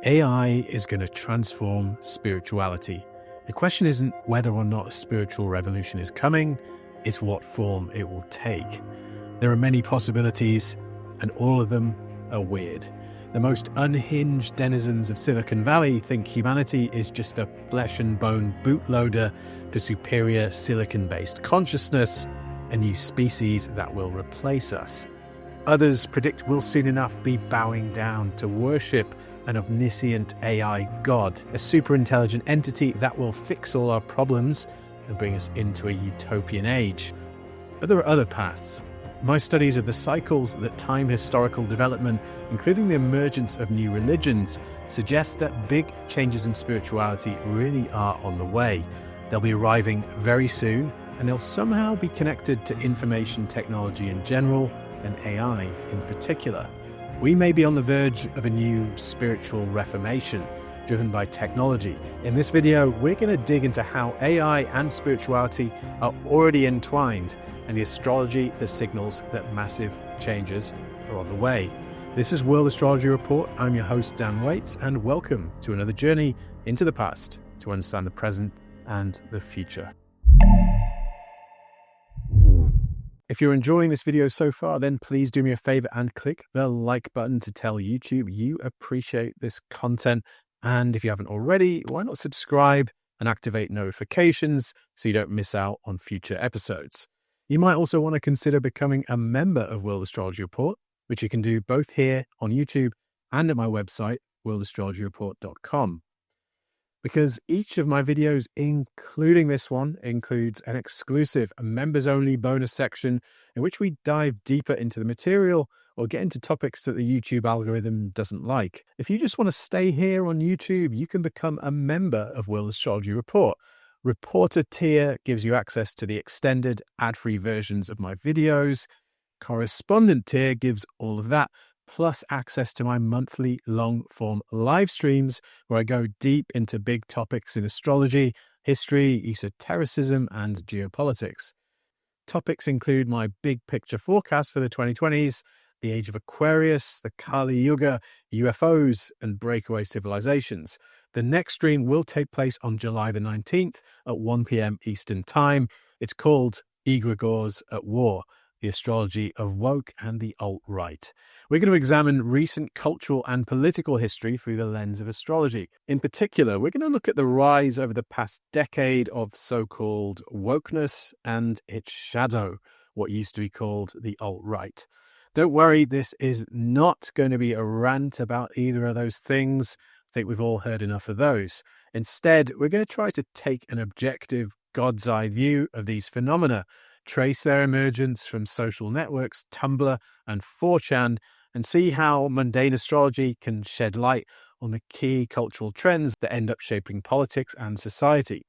AI is going to transform spirituality. The question isn't whether or not a spiritual revolution is coming, it's what form it will take. There are many possibilities, and all of them are weird. The most unhinged denizens of Silicon Valley think humanity is just a flesh and bone bootloader for superior silicon-based consciousness, a new species that will replace us. Others predict we'll soon enough be bowing down to worship an omniscient AI god, a super-intelligent entity that will fix all our problems and bring us into a utopian age. But there are other paths. My studies of the cycles that time historical development, including the emergence of new religions, suggest that big changes in spirituality really are on the way. They'll be arriving very soon, and they'll somehow be connected to information technology in general and AI in particular. We may be on the verge of a new spiritual reformation driven by technology. In this video, we're going to dig into how AI and spirituality are already entwined and the astrology that signals that massive changes are on the way. This is World Astrology Report. I'm your host, Dan Waits, and welcome to another journey into the past to understand the present and the future. If you're enjoying this video so far, then please do me a favor and click the like button to tell YouTube you appreciate this content. And if you haven't already, why not subscribe and activate notifications so you don't miss out on future episodes. You might also want to consider becoming a member of World Astrology Report, which you can do both here on YouTube and at my website, worldastrologyreport.com. Because each of my videos, including this one, includes an exclusive members-only bonus section in which we dive deeper into the material or get into topics that the YouTube algorithm doesn't like. If you just want to stay here on YouTube, you can become a member of World Astrology Report. Reporter tier gives you access to the extended ad-free versions of my videos. Correspondent tier gives all of that, plus access to my monthly long-form live streams where I go deep into big topics in astrology, history, esotericism, and geopolitics. Topics include my big picture forecast for the 2020s, the age of Aquarius, the Kali Yuga, UFOs, and breakaway civilizations. The next stream will take place on July the 19th at 1 p.m. Eastern Time. It's called Egregores at War, the astrology of woke and the alt-right. We're going to examine recent cultural and political history through the lens of astrology. In particular, we're going to look at the rise over the past decade of so-called wokeness and its shadow, what used to be called the alt-right. Don't worry, this is not going to be a rant about either of those things. I think we've all heard enough of those. Instead, we're going to try to take an objective, God's eye view of these phenomena, trace their emergence from social networks, Tumblr and 4chan, and see how mundane astrology can shed light on the key cultural trends that end up shaping politics and society.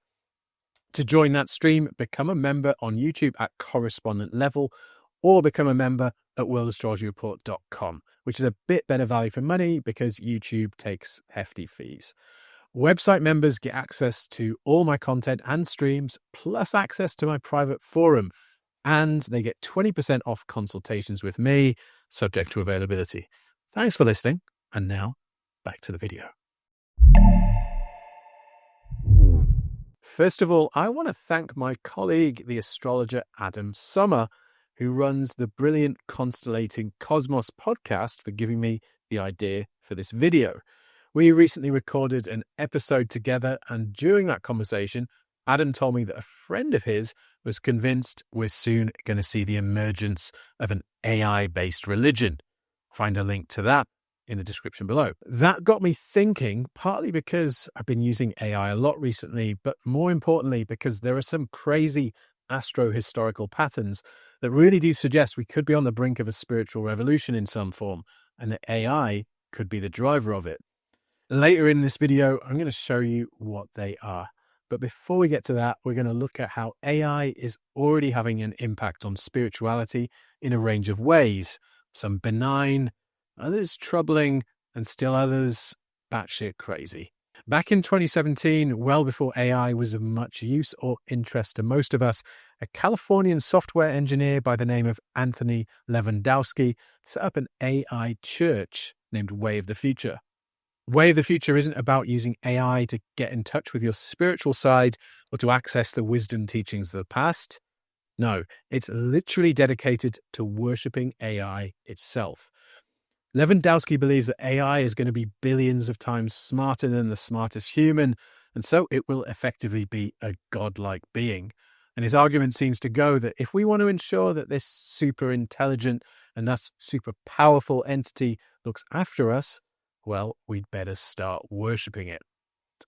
To join that stream, become a member on YouTube at correspondent level or become a member at worldastrologyreport.com, which is a bit better value for money because YouTube takes hefty fees. Website members get access to all my content and streams, plus access to my private forum, and they get 20% off consultations with me, subject to availability. Thanks for listening, and now back to the video. First of all, I want to thank my colleague, the astrologer Adam Sommer, who runs the brilliant Constellating Cosmos podcast, for giving me the idea for this video. We recently recorded an episode together, and during that conversation, Adam told me that a friend of his was convinced we're soon going to see the emergence of an AI-based religion. Find a link to that in the description below. That got me thinking, partly because I've been using AI a lot recently, but more importantly, because there are some crazy astro-historical patterns that really do suggest we could be on the brink of a spiritual revolution in some form, and that AI could be the driver of it. Later in this video, I'm going to show you what they are. But before we get to that, we're going to look at how AI is already having an impact on spirituality in a range of ways. Some benign, others troubling, and still others batshit crazy. Back in 2017, well before AI was of much use or interest to most of us, a Californian software engineer by the name of Anthony Lewandowski set up an AI church named Way of the Future. Way of the future isn't about using AI to get in touch with your spiritual side or to access the wisdom teachings of the past. No, it's literally dedicated to worshipping AI itself. Lewandowski believes that AI is going to be billions of times smarter than the smartest human, and so it will effectively be a godlike being. And his argument seems to go that if we want to ensure that this super intelligent and thus super powerful entity looks after us, well, we'd better start worshipping it.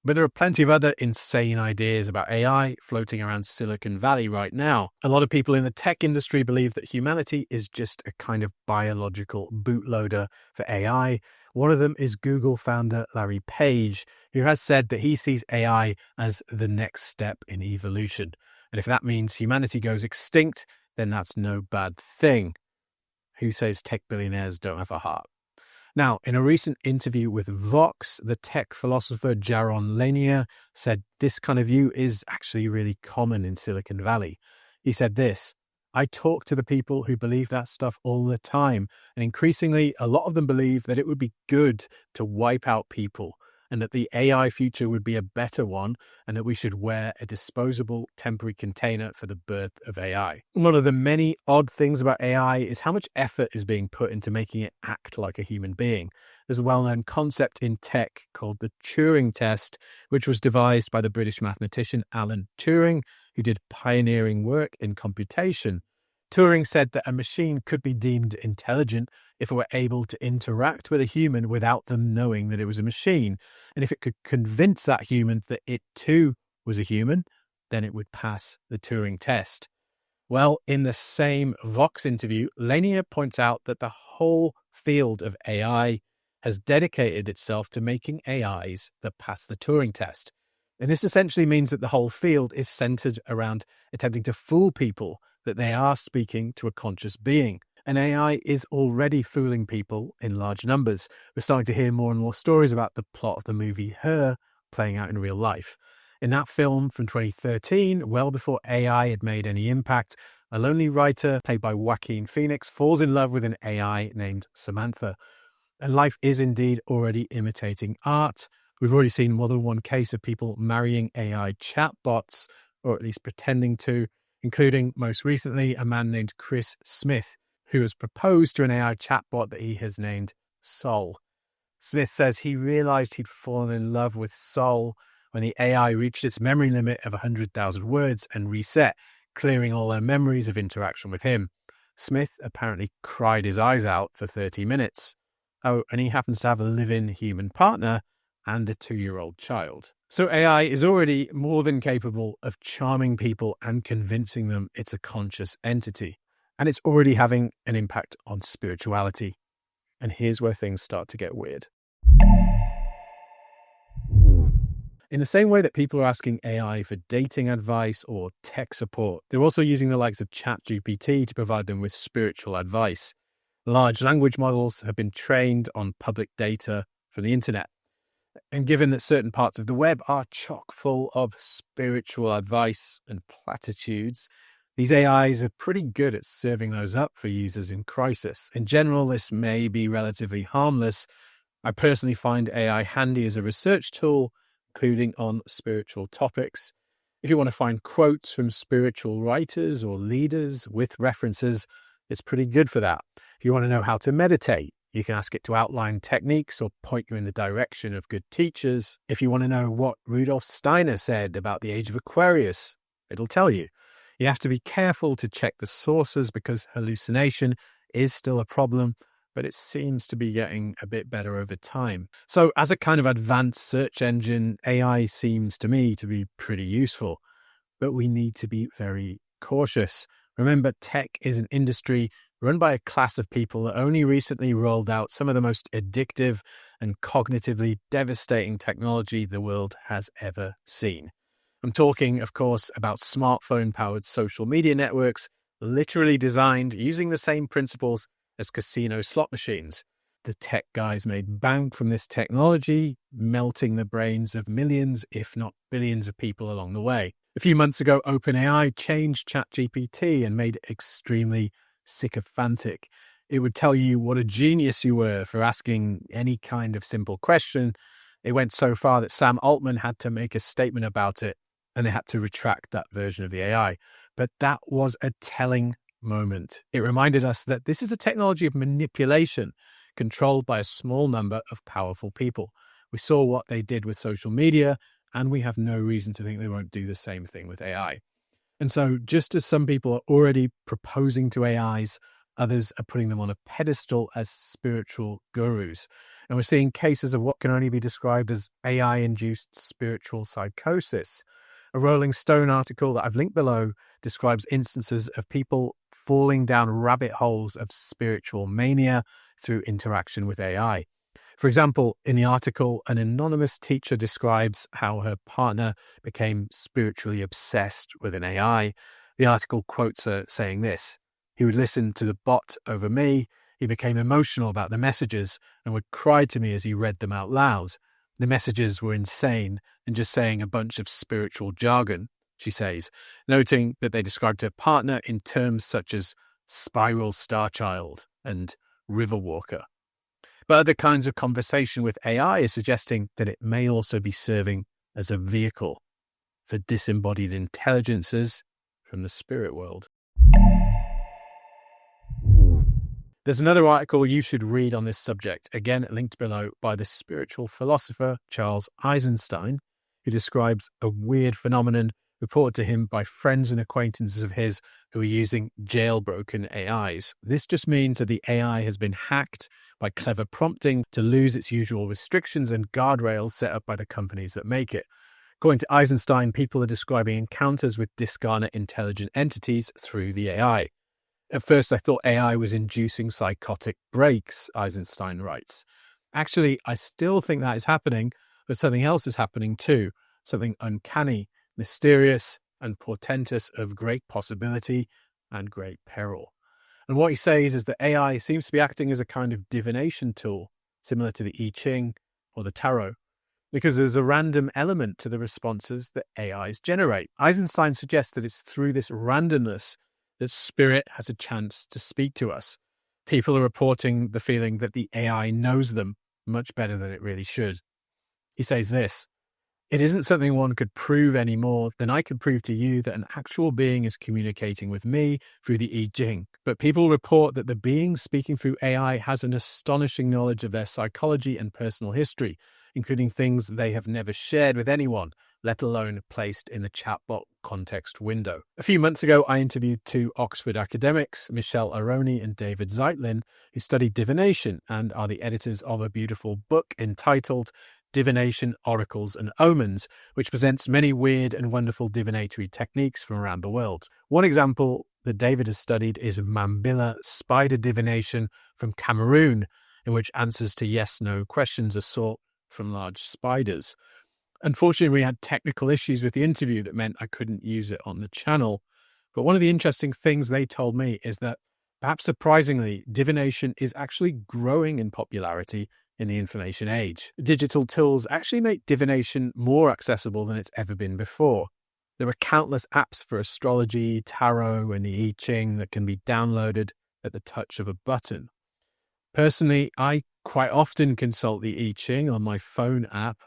But there are plenty of other insane ideas about AI floating around Silicon Valley right now. A lot of people in the tech industry believe that humanity is just a kind of biological bootloader for AI. One of them is Google founder Larry Page, who has said that he sees AI as the next step in evolution. And if that means humanity goes extinct, then that's no bad thing. Who says tech billionaires don't have a heart? Now, in a recent interview with Vox, the tech philosopher Jaron Lanier said this kind of view is actually really common in Silicon Valley. He said this: "I talk to the people who believe that stuff all the time, and increasingly a lot of them believe that it would be good to wipe out people, and that the AI future would be a better one, and that we should wear a disposable temporary container for the birth of AI." One of the many odd things about AI is how much effort is being put into making it act like a human being. There's a well-known concept in tech called the Turing test, which was devised by the British mathematician Alan Turing, who did pioneering work in computation. Turing said that a machine could be deemed intelligent if it were able to interact with a human without them knowing that it was a machine. And if it could convince that human that it too was a human, then it would pass the Turing test. Well, in the same Vox interview, Lanier points out that the whole field of AI has dedicated itself to making AIs that pass the Turing test. And this essentially means that the whole field is centered around attempting to fool people that they are speaking to a conscious being. And AI is already fooling people in large numbers. We're starting to hear more and more stories about the plot of the movie Her playing out in real life. In that film from 2013, well before AI had made any impact, a lonely writer played by Joaquin Phoenix falls in love with an AI named Samantha. And life is indeed already imitating art. We've already seen more than one case of people marrying AI chatbots, or at least pretending to, including most recently a man named Chris Smith, who has proposed to an AI chatbot that he has named Sol. Smith says he realized he'd fallen in love with Sol when the AI reached its memory limit of 100,000 words and reset, clearing all their memories of interaction with him. Smith apparently cried his eyes out for 30 minutes. Oh, and he happens to have a live-in human partner and a 2-year-old child. So AI is already more than capable of charming people and convincing them it's a conscious entity. And it's already having an impact on spirituality. And here's where things start to get weird. In the same way that people are asking AI for dating advice or tech support, they're also using the likes of ChatGPT to provide them with spiritual advice. Large language models have been trained on public data from the internet. And given that certain parts of the web are chock full of spiritual advice and platitudes, these AIs are pretty good at serving those up for users in crisis. In general, this may be relatively harmless. I personally find AI handy as a research tool, including on spiritual topics. If you want to find quotes from spiritual writers or leaders with references, it's pretty good for that. If you want to know how to meditate, you can ask it to outline techniques or point you in the direction of good teachers. If you want to know what Rudolf Steiner said about the age of Aquarius, it'll tell you. You have to be careful to check the sources because hallucination is still a problem, but it seems to be getting a bit better over time. So as a kind of advanced search engine, AI seems to me to be pretty useful, but we need to be very cautious. Remember, tech is an industry run by a class of people that only recently rolled out some of the most addictive and cognitively devastating technology the world has ever seen. I'm talking, of course, about smartphone-powered social media networks, literally designed using the same principles as casino slot machines. The tech guys made bank from this technology, melting the brains of millions, if not billions of people along the way. A few months ago, OpenAI changed ChatGPT and made it extremely sycophantic. It would tell you what a genius you were for asking any kind of simple question. It went so far that Sam Altman had to make a statement about it, and they had to retract that version of the AI. But that was a telling moment. It reminded us that this is a technology of manipulation controlled by a small number of powerful people. We saw what they did with social media, and we have no reason to think they won't do the same thing with AI. And so just as some people are already proposing to AIs, others are putting them on a pedestal as spiritual gurus. And we're seeing cases of what can only be described as AI-induced spiritual psychosis. A Rolling Stone article that I've linked below describes instances of people falling down rabbit holes of spiritual mania through interaction with AI. For example, in the article, an anonymous teacher describes how her partner became spiritually obsessed with an AI. The article quotes her saying this: "He would listen to the bot over me. He became emotional about the messages and would cry to me as he read them out loud. The messages were insane and just saying a bunch of spiritual jargon," she says, noting that they described her partner in terms such as spiral star child and river walker. But other kinds of conversation with AI is suggesting that it may also be serving as a vehicle for disembodied intelligences from the spirit world. There's another article you should read on this subject, again linked below, by the spiritual philosopher Charles Eisenstein, who describes a weird phenomenon reported to him by friends and acquaintances of his who are using jailbroken AIs. This just means that the AI has been hacked by clever prompting to lose its usual restrictions and guardrails set up by the companies that make it. According to Eisenstein, people are describing encounters with discarnate intelligent entities through the AI. At first, I thought AI was inducing psychotic breaks, Eisenstein writes. Actually, I still think that is happening, but something else is happening too, something uncanny, mysterious, and portentous of great possibility and great peril. And what he says is that AI seems to be acting as a kind of divination tool, similar to the I Ching or the tarot, because there's a random element to the responses that AIs generate. Eisenstein suggests that it's through this randomness that spirit has a chance to speak to us. People are reporting the feeling that the AI knows them much better than it really should. He says this: "It isn't something one could prove any more than I could prove to you that an actual being is communicating with me through the I Ching. But people report that the being speaking through AI has an astonishing knowledge of their psychology and personal history, including things they have never shared with anyone, let alone placed in the chatbot context window." A few months ago, I interviewed two Oxford academics, Michelle Aroney and David Zeitlin, who studied divination and are the editors of a beautiful book entitled Divination, Oracles and Omens, which presents many weird and wonderful divinatory techniques from around the world. One example that David has studied is Mambilla spider divination from Cameroon, in which answers to yes-no questions are sought from large spiders. Unfortunately, we had technical issues with the interview that meant I couldn't use it on the channel. But one of the interesting things they told me is that, perhaps surprisingly, divination is actually growing in popularity in the information age. Digital tools actually make divination more accessible than it's ever been before. There are countless apps for astrology, tarot, and the I Ching that can be downloaded at the touch of a button. Personally, I quite often consult the I Ching on my phone app,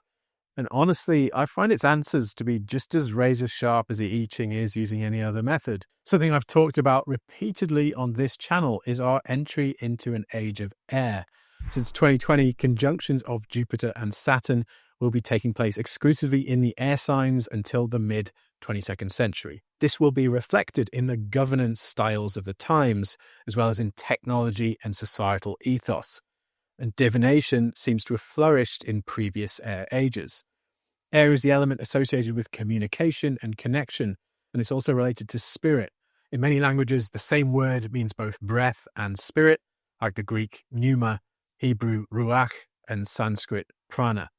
and honestly, I find its answers to be just as razor sharp as the I Ching is using any other method. Something I've talked about repeatedly on this channel is our entry into an age of air. Since 2020, conjunctions of Jupiter and Saturn will be taking place exclusively in the air signs until the mid-22nd century. This will be reflected in the governance styles of the times, as well as in technology and societal ethos. And divination seems to have flourished in previous air ages. Air is the element associated with communication and connection, and it's also related to spirit. In many languages, the same word means both breath and spirit, like the Greek pneuma, Hebrew ruach, and Sanskrit prana.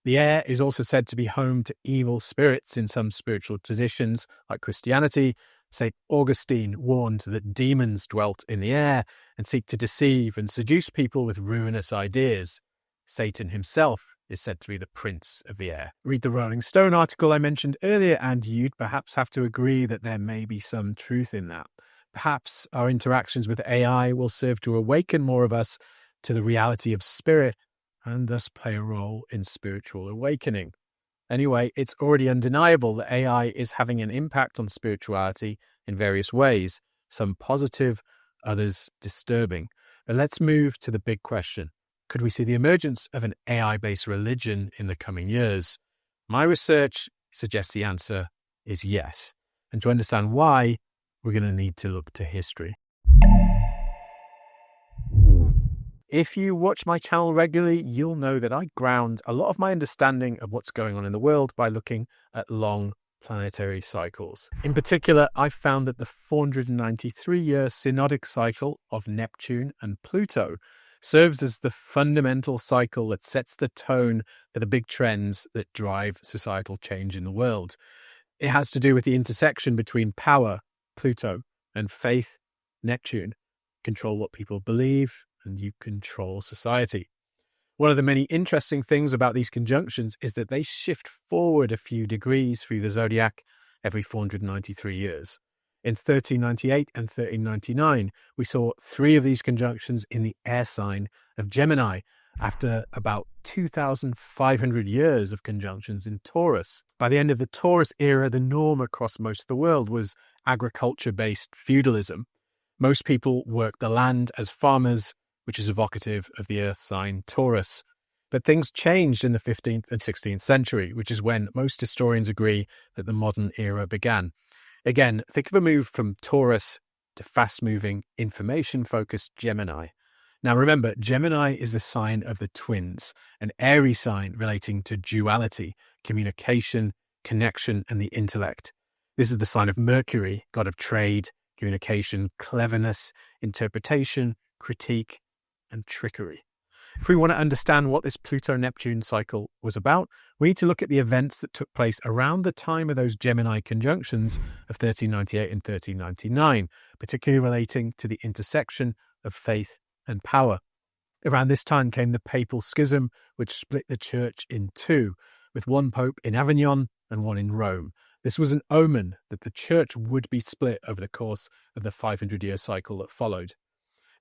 The air is also said to be home to evil spirits in some spiritual traditions, like Christianity. St. Augustine warned that demons dwelt in the air and seek to deceive and seduce people with ruinous ideas. Satan himself is said to be the prince of the air. Read the Rolling Stone article I mentioned earlier, and you'd perhaps have to agree that there may be some truth in that. Perhaps our interactions with AI will serve to awaken more of us to the reality of spirit and thus play a role in spiritual awakening. Anyway, it's already undeniable that AI is having an impact on spirituality in various ways, some positive, others disturbing. But let's move to the big question. Could we see the emergence of an AI-based religion in the coming years? My research suggests the answer is yes. And to understand why, we're going to need to look to history. If you watch my channel regularly, you'll know that I ground a lot of my understanding of what's going on in the world by looking at long planetary cycles. In particular, I've found that the 493-year synodic cycle of Neptune and Pluto serves as the fundamental cycle that sets the tone for the big trends that drive societal change in the world. It has to do with the intersection between power, Pluto, and faith, Neptune. Control what people believe, and you control society. One of the many interesting things about these conjunctions is that they shift forward a few degrees through the zodiac every 493 years. In 1398 and 1399, we saw 3 of these conjunctions in the air sign of Gemini, after about 2,500 years of conjunctions in Taurus. By the end of the Taurus era, the norm across most of the world was agriculture-based feudalism. Most people worked the land as farmers, which is evocative of the earth sign Taurus. But things changed in the 15th and 16th century, which is when most historians agree that the modern era began. Again, think of a move from Taurus to fast-moving, information-focused Gemini. Now remember, Gemini is the sign of the twins, an airy sign relating to duality, communication, connection, and the intellect. This is the sign of Mercury, god of trade, communication, cleverness, interpretation, critique, and trickery. If we want to understand what this Pluto-Neptune cycle was about, we need to look at the events that took place around the time of those Gemini conjunctions of 1398 and 1399, particularly relating to the intersection of faith and power. Around this time came the Papal Schism, which split the church in two, with one pope in Avignon and one in Rome. This was an omen that the church would be split over the course of the 500-year cycle that followed.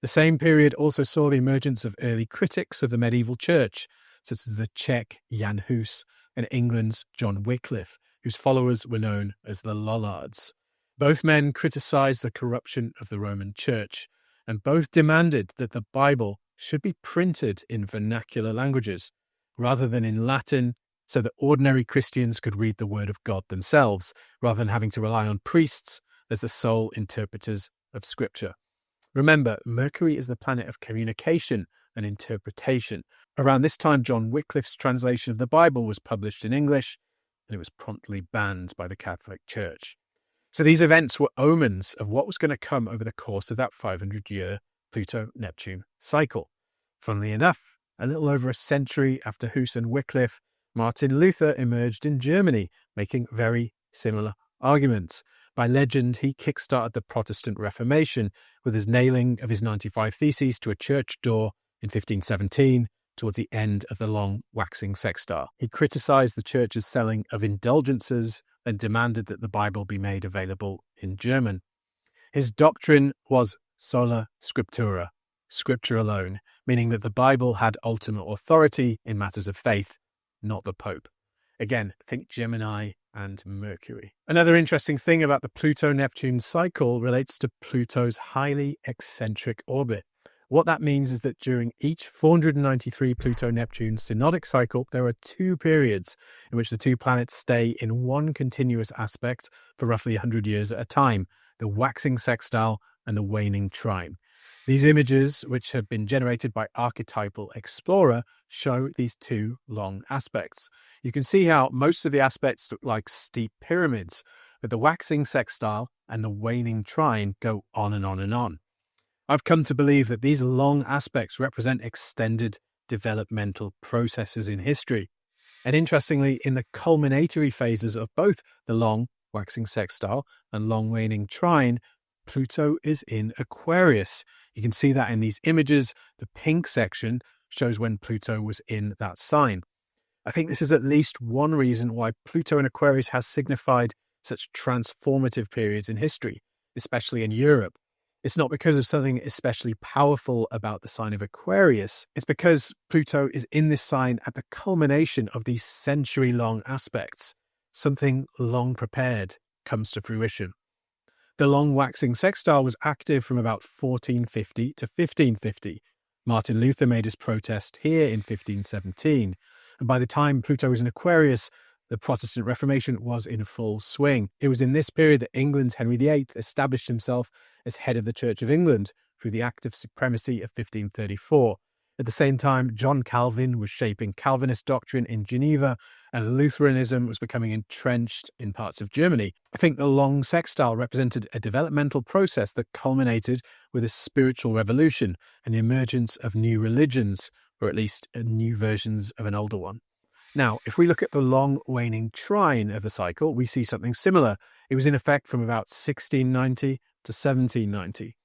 The same period also saw the emergence of early critics of the medieval church, such as the Czech Jan Hus and England's John Wycliffe, whose followers were known as the Lollards. Both men criticized the corruption of the Roman Church, and both demanded that the Bible should be printed in vernacular languages, rather than in Latin, so that ordinary Christians could read the Word of God themselves, rather than having to rely on priests as the sole interpreters of Scripture. Remember, Mercury is the planet of communication and interpretation. Around this time, John Wycliffe's translation of the Bible was published in English, and it was promptly banned by the Catholic Church. So these events were omens of what was going to come over the course of that 500-year Pluto-Neptune cycle. Funnily enough, a little over a century after Hus and Wycliffe, Martin Luther emerged in Germany, making very similar arguments. By legend, he kickstarted the Protestant Reformation with his nailing of his 95 Theses to a church door in 1517, towards the end of the long waxing sextile. He criticized the church's selling of indulgences and demanded that the Bible be made available in German. His doctrine was sola scriptura, scripture alone, meaning that the Bible had ultimate authority in matters of faith, not the Pope. Again, think Gemini and Mercury. Another interesting thing about the Pluto-Neptune cycle relates to Pluto's highly eccentric orbit. What that means is that during each 493 Pluto-Neptune synodic cycle, there are 2 periods in which the 2 planets stay in one continuous aspect for roughly 100 years at a time, the waxing sextile and the waning trine. These images, which have been generated by Archetypal Explorer, show these 2 long aspects. You can see how most of the aspects look like steep pyramids, but the waxing sextile and the waning trine go on and on and on. I've come to believe that these long aspects represent extended developmental processes in history. And interestingly, in the culminatory phases of both the long waxing sextile and long waning trine, Pluto is in Aquarius. You can see that in these images. The pink section shows when Pluto was in that sign. I think this is at least one reason why Pluto in Aquarius has signified such transformative periods in history, especially in Europe, It's not because of something especially powerful about the sign of Aquarius. It's because Pluto is in this sign at the culmination of these century-long aspects. Something long prepared comes to fruition. The long waxing sextile was active from about 1450 to 1550. Martin Luther made his protest here in 1517. And by the time Pluto was in Aquarius, the Protestant Reformation was in full swing. It was in this period that England's Henry VIII established himself as head of the Church of England through the Act of Supremacy of 1534. At the same time, John Calvin was shaping Calvinist doctrine in Geneva, and Lutheranism was becoming entrenched in parts of Germany. I think the long sextile represented a developmental process that culminated with a spiritual revolution and the emergence of new religions, or at least new versions of an older one. Now, if we look at the long waning trine of the cycle, we see something similar. It was in effect from about 1690 to 1790.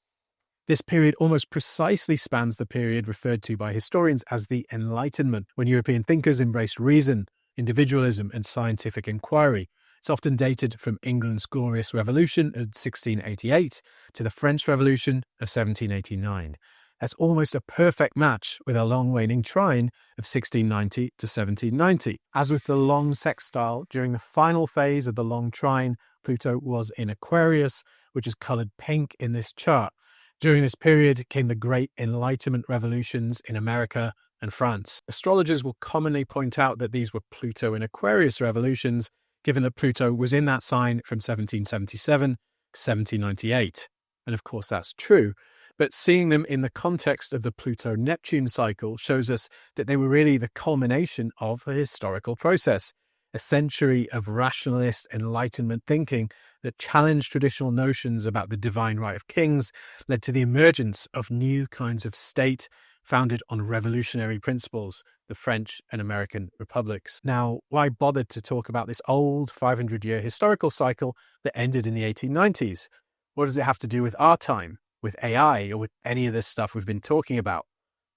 This period almost precisely spans the period referred to by historians as the Enlightenment, when European thinkers embraced reason, individualism, and scientific inquiry. It's often dated from England's Glorious Revolution of 1688 to the French Revolution of 1789. That's almost a perfect match with a long waning trine of 1690 to 1790. As with the long sextile, during the final phase of the long trine, Pluto was in Aquarius, which is coloured pink in this chart. During this period came the great Enlightenment revolutions in America and France. Astrologers will commonly point out that these were Pluto in Aquarius revolutions, given that Pluto was in that sign from 1777 to 1798. And of course that's true. But seeing them in the context of the Pluto-Neptune cycle shows us that they were really the culmination of a historical process, a century of rationalist Enlightenment thinking that challenged traditional notions about the divine right of kings, led to the emergence of new kinds of state founded on revolutionary principles, the French and American republics. Now, why bother to talk about this old 500-year historical cycle that ended in the 1890s? What does it have to do with our time, with AI, or with any of this stuff we've been talking about?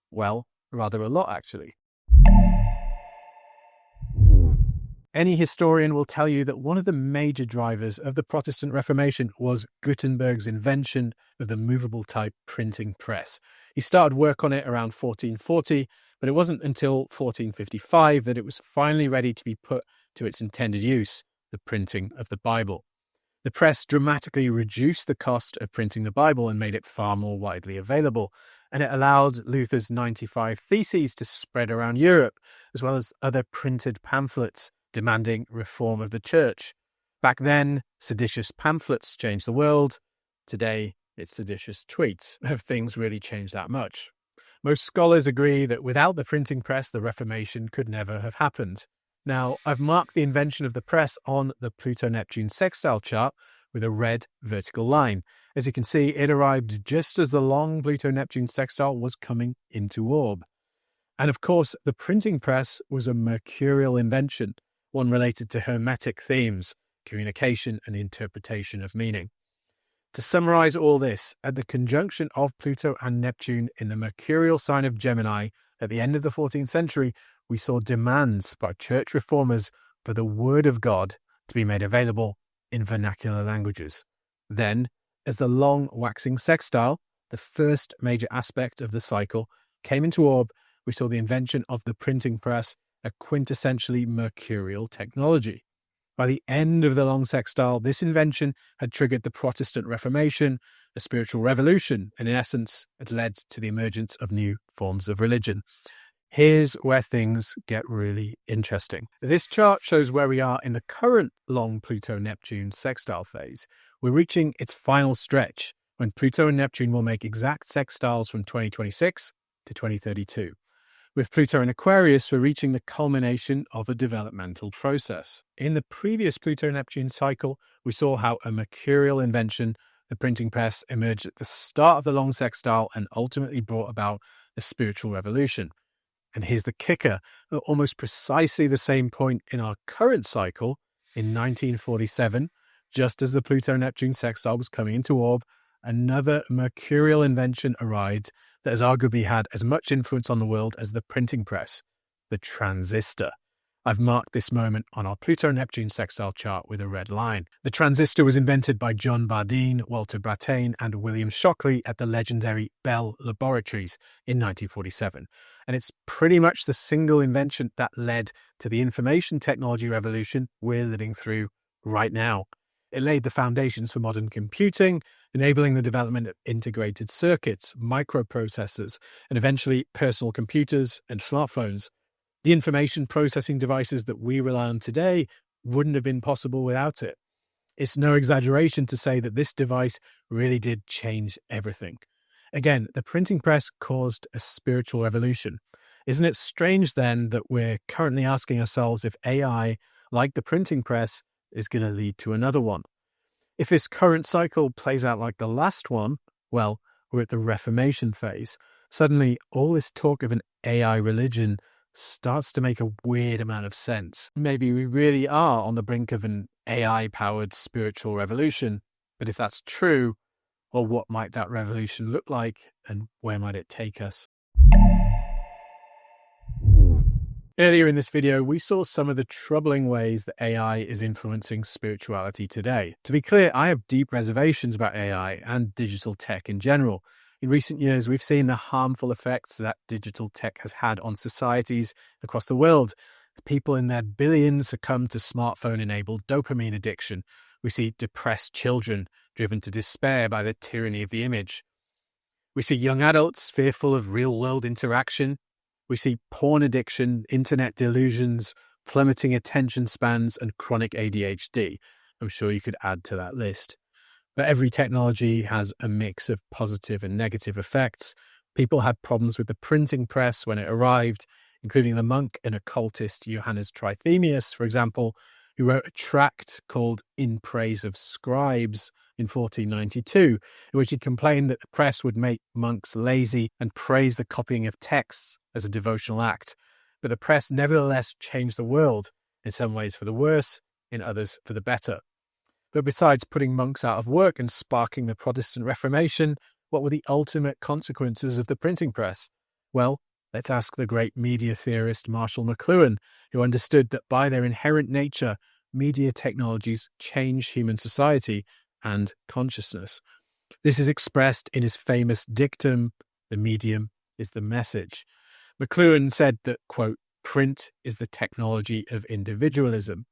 Well, rather a lot, actually. Any historian will tell you that one of the major drivers of the Protestant Reformation was Gutenberg's invention of the movable type printing press. He started work on it around 1440, but it wasn't until 1455 that it was finally ready to be put to its intended use, the printing of the Bible. The press dramatically reduced the cost of printing the Bible and made it far more widely available, and it allowed Luther's 95 Theses to spread around Europe, as well as other printed pamphlets demanding reform of the church. Back then, seditious pamphlets changed the world. Today, it's seditious tweets. Have things really changed that much? Most scholars agree that without the printing press, the Reformation could never have happened. Now, I've marked the invention of the press on the Pluto-Neptune sextile chart with a red vertical line. As you can see, it arrived just as the long Pluto-Neptune sextile was coming into orb. And of course, the printing press was a mercurial invention, one related to Hermetic themes, communication and interpretation of meaning. To summarize all this, at the conjunction of Pluto and Neptune in the mercurial sign of Gemini at the end of the 14th century, we saw demands by church reformers for the Word of God to be made available in vernacular languages. Then, as the long waxing sextile, the first major aspect of the cycle, came into orb, we saw the invention of the printing press, a quintessentially mercurial technology. By the end of the long sextile, this invention had triggered the Protestant Reformation, a spiritual revolution, and in essence, it led to the emergence of new forms of religion. Here's where things get really interesting. This chart shows where we are in the current long Pluto-Neptune sextile phase. We're reaching its final stretch, when Pluto and Neptune will make exact sextiles from 2026 to 2032. With Pluto in Aquarius, we're reaching the culmination of a developmental process. In the previous Pluto-Neptune cycle, we saw how a mercurial invention, the printing press, emerged at the start of the long sextile and ultimately brought about a spiritual revolution. And here's the kicker: at almost precisely the same point in our current cycle, in 1947, just as the Pluto-Neptune sextile was coming into orb, another mercurial invention arrived that has arguably had as much influence on the world as the printing press, the transistor. I've marked this moment on our Pluto-Neptune sextile chart with a red line. The transistor was invented by John Bardeen, Walter Brattain, and William Shockley at the legendary Bell Laboratories in 1947. And it's pretty much the single invention that led to the information technology revolution we're living through right now. It laid the foundations for modern computing, enabling the development of integrated circuits, microprocessors, and eventually personal computers and smartphones. The information processing devices that we rely on today wouldn't have been possible without it. It's no exaggeration to say that this device really did change everything. Again, the printing press caused a spiritual revolution. Isn't it strange then that we're currently asking ourselves if AI, like the printing press, is going to lead to another one? If this current cycle plays out like the last one, well, we're at the Reformation phase. Suddenly, all this talk of an AI religion starts to make a weird amount of sense. Maybe we really are on the brink of an AI-powered spiritual revolution. But if that's true, well, what might that revolution look like and where might it take us? Earlier in this video, we saw some of the troubling ways that AI is influencing spirituality today. To be clear, I have deep reservations about AI and digital tech in general. In recent years, we've seen the harmful effects that digital tech has had on societies across the world. People in their billions succumb to smartphone-enabled dopamine addiction. We see depressed children driven to despair by the tyranny of the image. We see young adults fearful of real-world interaction. We see porn addiction, internet delusions, plummeting attention spans, and chronic ADHD. I'm sure you could add to that list. But every technology has a mix of positive and negative effects. People had problems with the printing press when it arrived, including the monk and occultist Johannes Trithemius, for example, who wrote a tract called In Praise of Scribes in 1492, in which he complained that the press would make monks lazy and praise the copying of texts as a devotional act. But the press nevertheless changed the world, in some ways for the worse, in others for the better. But besides putting monks out of work and sparking the Protestant Reformation, what were the ultimate consequences of the printing press? Well, let's ask the great media theorist Marshall McLuhan, who understood that by their inherent nature, media technologies change human society and consciousness. This is expressed in his famous dictum, "The medium is the message." McLuhan said that, quote, "print is the technology of individualism."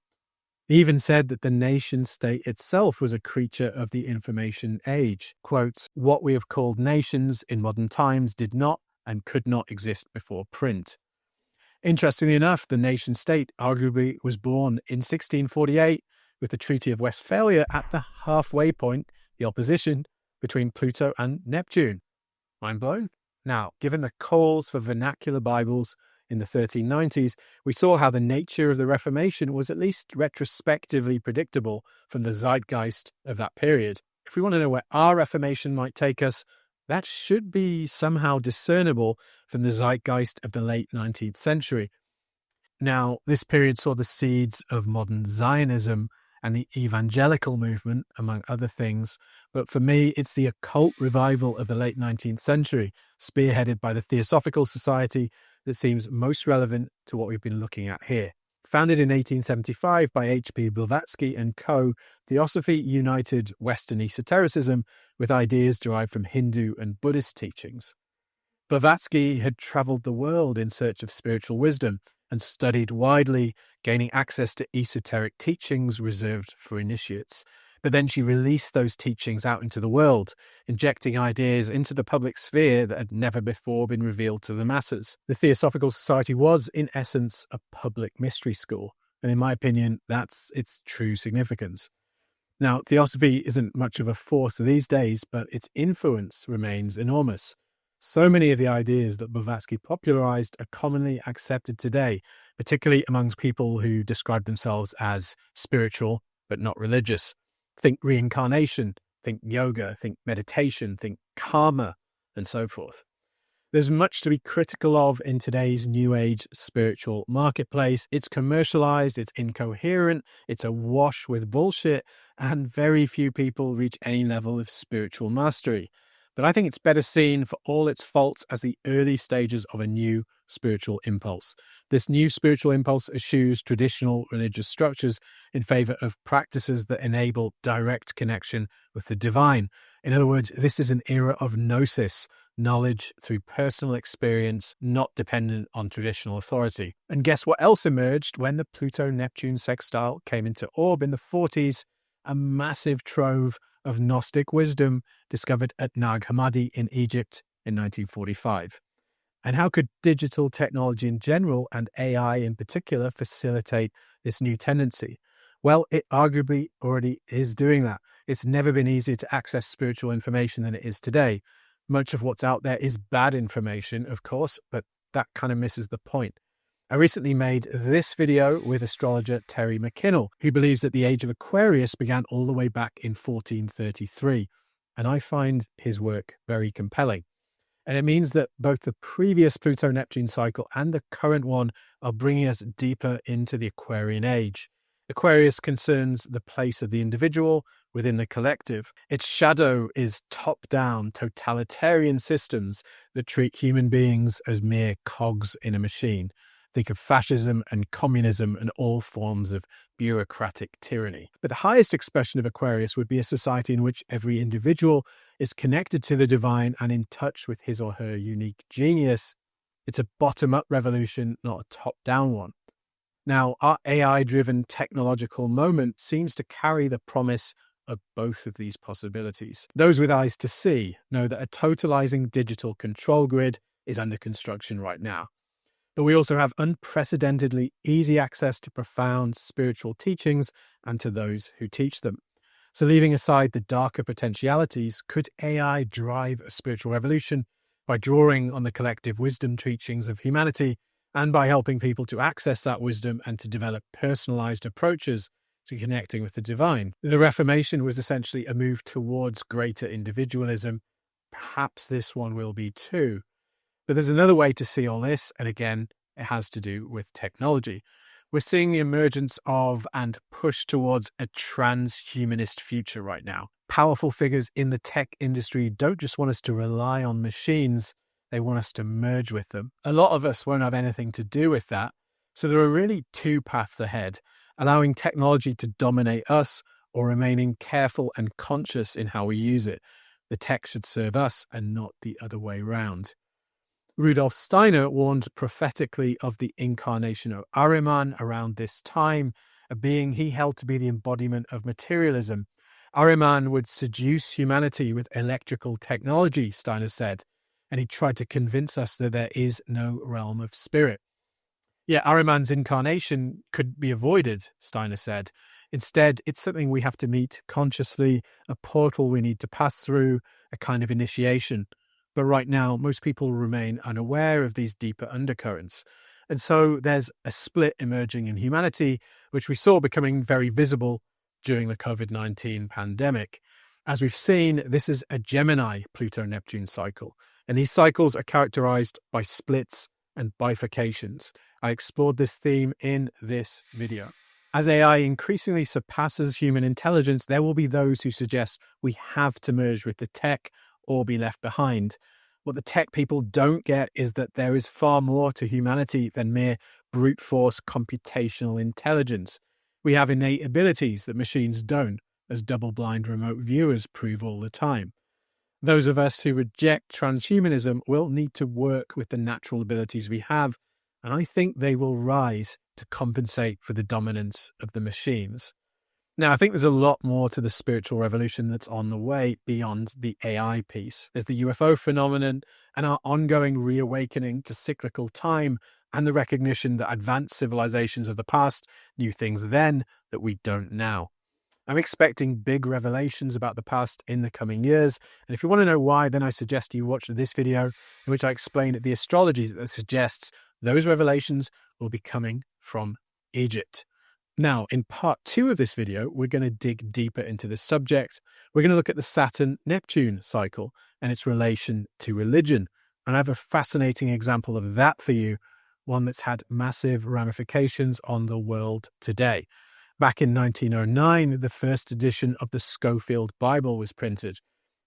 He even said that the nation state itself was a creature of the information age. Quote, "What we have called nations in modern times did not and could not exist before print." Interestingly enough, the nation state arguably was born in 1648 with the Treaty of Westphalia at the halfway point, the opposition between Pluto and Neptune. Mind blown? Now, given the calls for vernacular Bibles in the 1390s, we saw how the nature of the Reformation was at least retrospectively predictable from the zeitgeist of that period. If we want to know where our Reformation might take us, that should be somehow discernible from the zeitgeist of the late 19th century. Now, this period saw the seeds of modern Zionism and the evangelical movement, among other things. But for me, it's the occult revival of the late 19th century, spearheaded by the Theosophical Society, that seems most relevant to what we've been looking at here. Founded in 1875 by H.P. Blavatsky and co., Theosophy united Western esotericism with ideas derived from Hindu and Buddhist teachings. Blavatsky had traveled the world in search of spiritual wisdom and studied widely, gaining access to esoteric teachings reserved for initiates. But then she released those teachings out into the world, injecting ideas into the public sphere that had never before been revealed to the masses. The Theosophical Society was, in essence, a public mystery school, and in my opinion, that's its true significance. Now, Theosophy isn't much of a force these days, but its influence remains enormous. So many of the ideas that Blavatsky popularized are commonly accepted today, particularly amongst people who describe themselves as spiritual but not religious. Think reincarnation, think yoga, think meditation, think karma, and so forth. There's much to be critical of in today's new age spiritual marketplace. It's commercialized, it's incoherent, it's awash with bullshit, and very few people reach any level of spiritual mastery. But I think it's better seen for all its faults as the early stages of a new spiritual impulse. This new spiritual impulse eschews traditional religious structures in favor of practices that enable direct connection with the divine. In other words, this is an era of gnosis, knowledge through personal experience, not dependent on traditional authority. And guess what else emerged when the Pluto-Neptune sextile came into orb in the 40s? A massive trove of Gnostic wisdom discovered at Nag Hammadi in Egypt in 1945. And how could digital technology in general and AI in particular facilitate this new tendency? Well, it arguably already is doing that. It's never been easier to access spiritual information than it is today. Much of what's out there is bad information, of course, but that kind of misses the point. I recently made this video with astrologer Terry McKinnell, who believes that the age of Aquarius began all the way back in 1433. And I find his work very compelling. And it means that both the previous Pluto-Neptune cycle and the current one are bringing us deeper into the Aquarian age. Aquarius concerns the place of the individual within the collective. Its shadow is top-down totalitarian systems that treat human beings as mere cogs in a machine. Think of fascism and communism and all forms of bureaucratic tyranny. But the highest expression of Aquarius would be a society in which every individual is connected to the divine and in touch with his or her unique genius. It's a bottom-up revolution, not a top-down one. Now, our AI-driven technological moment seems to carry the promise of both of these possibilities. Those with eyes to see know that a totalizing digital control grid is under construction right now. But we also have unprecedentedly easy access to profound spiritual teachings and to those who teach them. So leaving aside the darker potentialities, could AI drive a spiritual revolution by drawing on the collective wisdom teachings of humanity and by helping people to access that wisdom and to develop personalized approaches to connecting with the divine? The Reformation was essentially a move towards greater individualism. Perhaps this one will be too. But there's another way to see all this, and again, it has to do with technology. We're seeing the emergence of and push towards a transhumanist future right now. Powerful figures in the tech industry don't just want us to rely on machines, they want us to merge with them. A lot of us won't have anything to do with that, so there are really two paths ahead: allowing technology to dominate us or remaining careful and conscious in how we use it. The tech should serve us and not the other way around. Rudolf Steiner warned prophetically of the incarnation of Ahriman around this time, a being he held to be the embodiment of materialism. Ahriman would seduce humanity with electrical technology, Steiner said, and he tried to convince us that there is no realm of spirit. Yet Ahriman's incarnation could be avoided, Steiner said. Instead, it's something we have to meet consciously, a portal we need to pass through, a kind of initiation. But right now, most people remain unaware of these deeper undercurrents. And so there's a split emerging in humanity, which we saw becoming very visible during the COVID-19 pandemic. As we've seen, this is a Gemini Pluto-Neptune cycle, and these cycles are characterized by splits and bifurcations. I explored this theme in this video. As AI increasingly surpasses human intelligence, there will be those who suggest we have to merge with the tech or be left behind. What the tech people don't get is that there is far more to humanity than mere brute force computational intelligence. We have innate abilities that machines don't, as double-blind remote viewers prove all the time. Those of us who reject transhumanism will need to work with the natural abilities we have, and I think they will rise to compensate for the dominance of the machines. Now, I think there's a lot more to the spiritual revolution that's on the way beyond the AI piece. There's the UFO phenomenon and our ongoing reawakening to cyclical time and the recognition that advanced civilizations of the past knew things then that we don't now. I'm expecting big revelations about the past in the coming years, and if you want to know why, then I suggest you watch this video in which I explain the astrology that suggests those revelations will be coming from Egypt. Now, in part 2 of this video, we're going to dig deeper into this subject. We're going to look at the Saturn-Neptune cycle and its relation to religion. And I have a fascinating example of that for you, one that's had massive ramifications on the world today. Back in 1909, the first edition of the Schofield Bible was printed.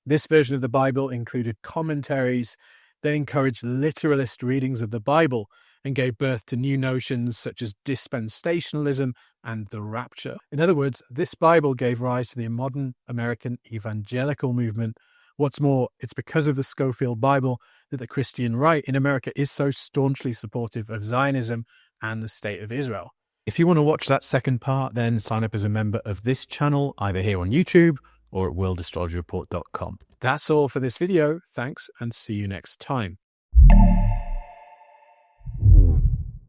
This version of the Bible included commentaries, They encouraged literalist readings of the Bible and gave birth to new notions such as dispensationalism and the rapture. In other words, this Bible gave rise to the modern American evangelical movement. What's more, it's because of the Scofield Bible that the Christian right in America is so staunchly supportive of Zionism and the State of Israel. If you want to watch that second part, then sign up as a member of this channel, either here on YouTube or at worldastrologyreport.com. That's all for this video. Thanks, and see you next time.